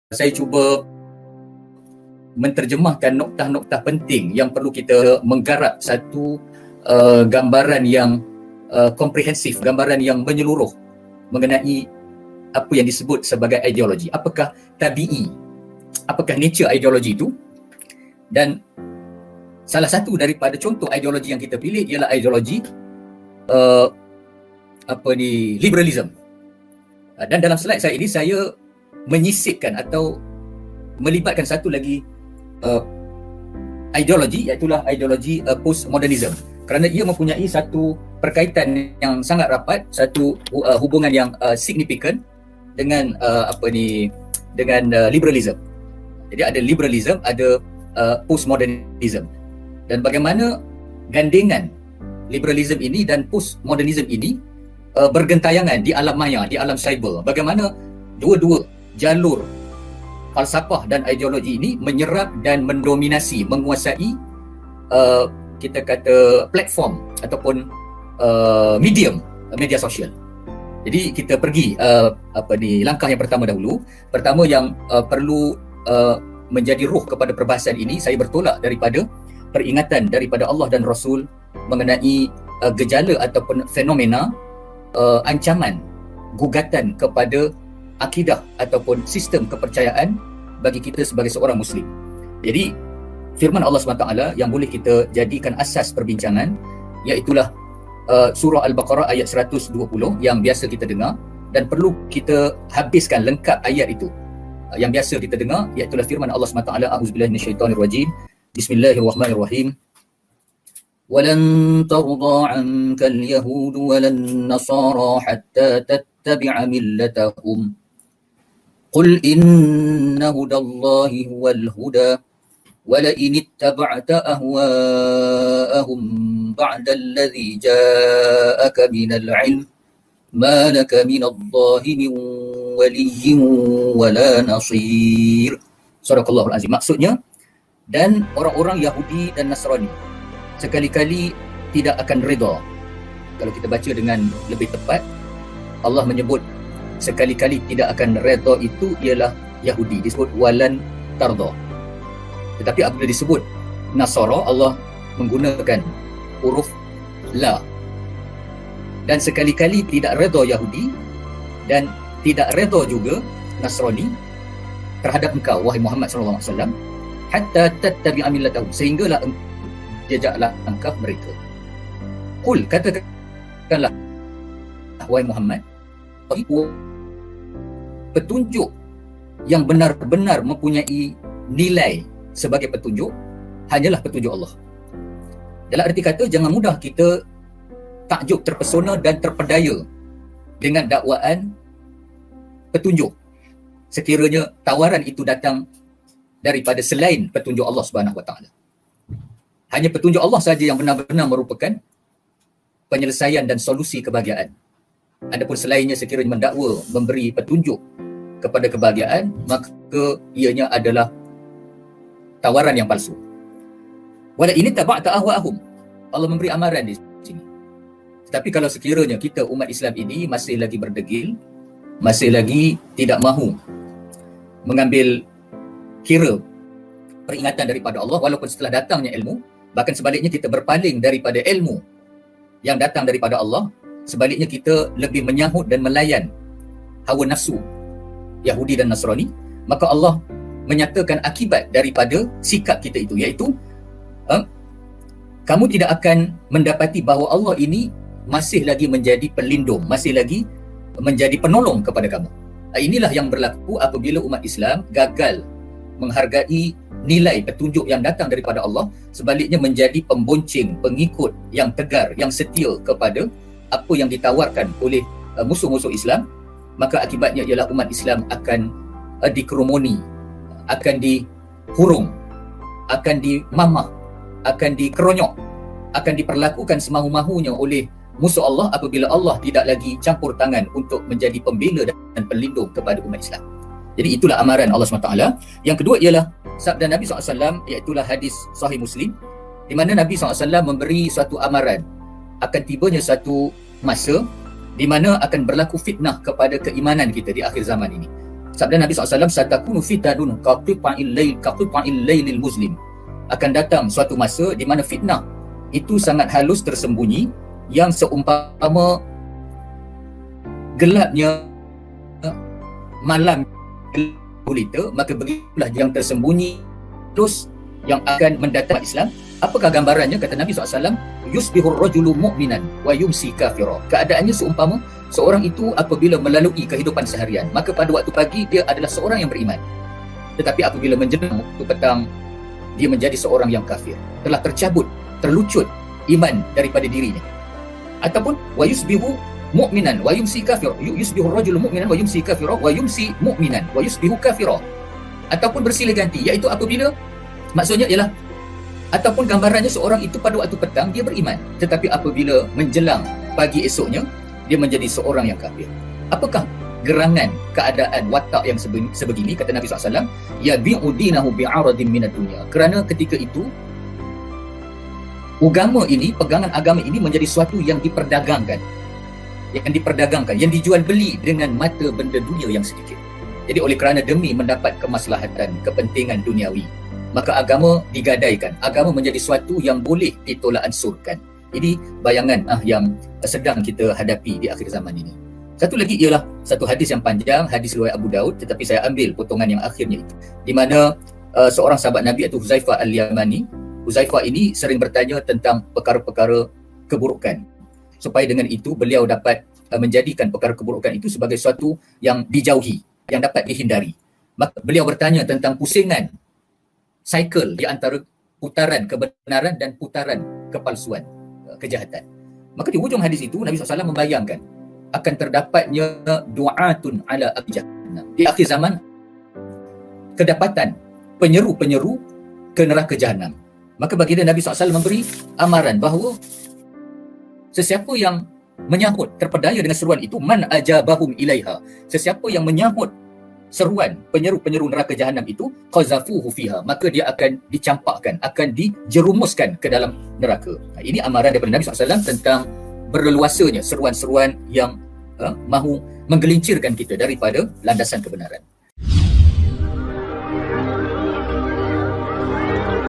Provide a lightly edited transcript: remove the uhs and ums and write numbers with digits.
saya cuba menterjemahkan noktah-noktah penting yang perlu kita menggarap satu gambaran yang komprehensif, gambaran yang menyeluruh mengenai apa yang disebut sebagai ideologi. Apakah tabi'i? Apakah nature ideologi itu? Dan salah satu daripada contoh ideologi yang kita pilih ialah ideologi liberalism. Dan dalam slide saya ini saya menyisipkan atau melibatkan satu lagi ideologi, iaitu ideologi postmodernism, kerana ia mempunyai satu perkaitan yang sangat rapat, satu hubungan yang signifikan dengan liberalism. Jadi ada liberalism, ada postmodernism, dan bagaimana gandengan liberalism ini dan postmodernism ini bergentayangan di alam maya, di alam cyber. Bagaimana dua-dua jalur falsafah dan ideologi ini menyerap dan mendominasi, menguasai kita kata platform ataupun medium media sosial. Jadi kita pergi langkah yang pertama dahulu. Pertama yang perlu menjadi ruh kepada perbahasan ini, saya bertolak daripada peringatan daripada Allah dan Rasul mengenai gejala ataupun fenomena ancaman, gugatan kepada akidah ataupun sistem kepercayaan bagi kita sebagai seorang Muslim. Jadi firman Allah SWT yang boleh kita jadikan asas perbincangan, iaitulah surah Al-Baqarah ayat 120 yang biasa kita dengar, dan perlu kita habiskan lengkap ayat itu. Yang biasa kita dengar iaitulah firman Allah SWT, A'udzubillahi minasyaitonirrajim, Bismillahirrahmanirrahim. وَلَن تَرْضَى عَنْكَ الْيَهُودُ وَلَا النَّصَارَى حَتَّى تَتَّبِعَ مِلَّتَهُمْ قُلْ إِنَّ هُدَى اللَّهِ هُوَ الْهُدَى وَلَئِنِ اتَّبَعْتَ أَهْوَاءَهُمْ بَعْدَ الَّذِي جَاءَكَ مِنَ الْعِلْمِ مَا لَكَ مِنَ اللَّهِ مِنْ وَلِيٍّ وَلَا نَصِيرٍ. Sadaqallahul Azim. Maksudnya, dan orang-orang Yahudi dan Nasrani sekali-kali tidak akan redha. Kalau kita baca dengan lebih tepat, Allah menyebut sekali-kali tidak akan redha itu ialah Yahudi, disebut walan tarda. Tetapi apabila disebut Nasara, Allah menggunakan huruf la. Dan sekali-kali tidak redha Yahudi dan tidak redha juga Nasrani terhadap engkau, wahai Muhammad sallallahu alaihi wasallam, hatta tattabi'a millatahum, sehinggalah jejaklah langkah mereka. Qul, katakanlah wahai Muhammad, petunjuk yang benar-benar mempunyai nilai sebagai petunjuk hanyalah petunjuk Allah. Dalam arti kata, jangan mudah kita takjub, terpesona dan terpedaya dengan dakwaan petunjuk sekiranya tawaran itu datang daripada selain petunjuk Allah Subhanahu Wa Taala. Hanya petunjuk Allah saja yang benar-benar merupakan penyelesaian dan solusi kebahagiaan. Adapun selainnya sekiranya mendakwa memberi petunjuk kepada kebahagiaan, maka ianya adalah tawaran yang palsu. Wala ini taba'ta ahwa'ahum. Allah memberi amaran di sini. Tetapi kalau sekiranya kita umat Islam ini masih lagi berdegil, masih lagi tidak mahu mengambil kira peringatan daripada Allah, walaupun setelah datangnya ilmu, bahkan sebaliknya kita berpaling daripada ilmu yang datang daripada Allah, sebaliknya kita lebih menyahut dan melayan hawa nafsu Yahudi dan Nasrani, maka Allah menyatakan akibat daripada sikap kita itu, iaitu kamu tidak akan mendapati bahawa Allah ini masih lagi menjadi pelindung, masih lagi menjadi penolong kepada kamu. Inilah yang berlaku apabila umat Islam gagal menghargai nilai petunjuk yang datang daripada Allah, sebaliknya menjadi pembonceng, pengikut yang tegar, yang setia kepada apa yang ditawarkan oleh musuh-musuh Islam, maka akibatnya ialah umat Islam akan dikerumuni, akan dihurung, akan dimamah, akan dikeronyok, akan diperlakukan semahu-mahunya oleh musuh Allah apabila Allah tidak lagi campur tangan untuk menjadi pembela dan pelindung kepada umat Islam. Jadi itulah amaran Allah SWT. Yang kedua ialah sabda Nabi SAW, iaitulah hadis Sahih Muslim, di mana Nabi SAW memberi suatu amaran akan tibanya satu masa di mana akan berlaku fitnah kepada keimanan kita di akhir zaman ini. Sabda Nabi SAW, satakunu fitanun kaqita'il lailil muslim. Akan datang suatu masa di mana fitnah itu sangat halus tersembunyi, yang seumpama gelapnya malam gulita, maka begitulah yang tersembunyi terus yang akan mendatang Islam. Apakah gambarannya? Kata Nabi SAW, yusbihur rajulu mu'minan wa yumsi kafira. Keadaannya seumpama seorang itu apabila melalui kehidupan seharian, maka pada waktu pagi dia adalah seorang yang beriman, tetapi apabila menjelang waktu petang dia menjadi seorang yang kafir, telah tercabut, terlucut iman daripada dirinya. Ataupun wa yusbihu mu'minan wa yumsi kafira, yusbihu rajulu mu'minan wa yumsi kafira wa yumsi mu'minan wa yusbihu kafira. Ataupun bersilih ganti, iaitu apabila, maksudnya ialah ataupun gambarannya seorang itu pada waktu petang dia beriman, tetapi apabila menjelang pagi esoknya dia menjadi seorang yang kafir. Apakah gerangan keadaan watak yang sebegini? Kata Nabi SAW, yabi'u dinahu bi'aradin minad dunya. Kerana ketika itu agama ini, pegangan agama ini menjadi suatu yang diperdagangkan, yang dijual beli dengan mata benda dunia yang sedikit. Jadi oleh kerana demi mendapat kemaslahatan, kepentingan duniawi, maka agama digadaikan, agama menjadi suatu yang boleh ditolak ansurkan. Ini bayangan yang sedang kita hadapi di akhir zaman ini. Satu lagi ialah satu hadis yang panjang, hadis riwayat Abu Daud, tetapi saya ambil potongan yang akhirnya itu, di mana seorang sahabat Nabi iaitu Huzaifah Al-Yamani. Huzaifah ini sering bertanya tentang perkara-perkara keburukan, supaya dengan itu beliau dapat menjadikan perkara keburukan itu sebagai suatu yang dijauhi, yang dapat dihindari. Maka beliau bertanya tentang pusingan cycle di antara putaran kebenaran dan putaran kepalsuan, kejahatan. Maka di hujung hadis itu Nabi SAW membayangkan akan terdapatnya du'atun ala jahannam. Di akhir zaman kedapatan penyeru-penyeru ke neraka jahanam. Maka baginda Nabi SAW memberi amaran bahawa sesiapa yang menyahut, terpedaya dengan seruan itu, man ajabahum ilaiha, sesiapa yang menyahut seruan penyeru-penyeru neraka jahanam itu, qazafuhu fiha, maka dia akan dicampakkan, akan dijerumuskan ke dalam neraka. Ini amaran daripada Nabi SAW tentang berleluasanya seruan-seruan yang mahu menggelincirkan kita daripada landasan kebenaran.